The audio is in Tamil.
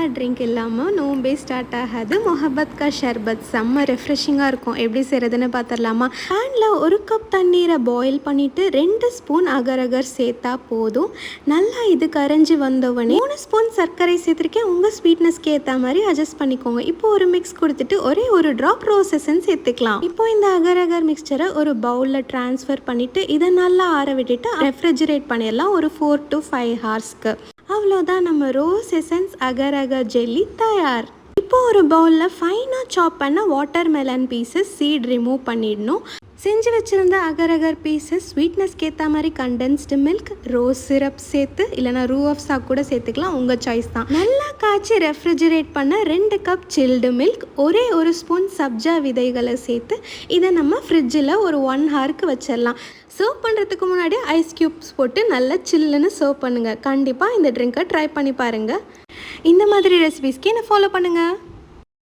இஃப்தார் ட்ரிங்க் இல்லாமல் நோம்பே ஸ்டார்ட் ஆகாது. மொஹப்பத் கா ஷர்பத் செம்ம ரெஃப்ரெஷிங்காக இருக்கும். எப்படி செய்கிறதுன்னு பார்த்துடலாமா? பேனில் 1 கப் தண்ணீரை பாயில் பண்ணிவிட்டு 2 ஸ்பூன் அகர் அகர் சேர்த்தா போதும். நல்லா இது கரைஞ்சி வந்தவொடனே 3 ஸ்பூன் சர்க்கரை சேர்த்துருக்கேன். உங்கள் ஸ்வீட்னஸ்க்கு ஏற்ற மாதிரி அட்ஜஸ்ட் பண்ணிக்கோங்க. இப்போ ஒரு மிக்ஸ் கொடுத்துட்டு ஒரே ஒரு ட்ராப் ரோஸ் எசன்ஸ் சேர்த்துக்கலாம். இப்போ இந்த அகர் அகர் மிக்சரை ஒரு பவுலில் ட்ரான்ஸ்ஃபர் பண்ணிவிட்டு இதை நல்லா ஆற விட்டுட்டு ரெஃப்ரிஜரேட் பண்ணிடலாம் ஒரு 4 to 5 ஹார்ஸ்க்கு. அவ்வளோதான், நம்ம rose essence agar agar jelly தயார். இப்போ ஒரு பவுலில் ஃபைனாக சாப் பண்ண watermelon pieces seed remove பண்ணிடணும். செஞ்சு வச்சுருந்த அகர் அகர் பீசஸ் ஸ்வீட்னஸ்க்கு ஏற்ற மாதிரி கண்டென்ஸ்டு மில்க், ரோஸ் சிரப் சேர்த்து இல்லைனா ரூ ஆஃப்ஸா கூட சேர்த்துக்கலாம், உங்கள் சாய்ஸ் தான். நல்லா காய்ச்சி ரெஃப்ரிஜரேட் பண்ண 2 கப் சில்டு மில்க், ஒரே ஒரு ஸ்பூன் சப்ஜா விதைகளை சேர்த்து இதை நம்ம ஃப்ரிட்ஜில் ஒரு 1 ஹவருக்கு வச்சிடலாம். சர்வ் பண்ணுறதுக்கு முன்னாடி ஐஸ் க்யூப்ஸ் போட்டு நல்லா சில்லுன்னு சர்வ் பண்ணுங்கள். கண்டிப்பாக இந்த ட்ரிங்கை ட்ரை பண்ணி பாருங்கள். இந்த மாதிரி ரெசிபிஸ்க்கு என்ன ஃபாலோ பண்ணுங்கள்.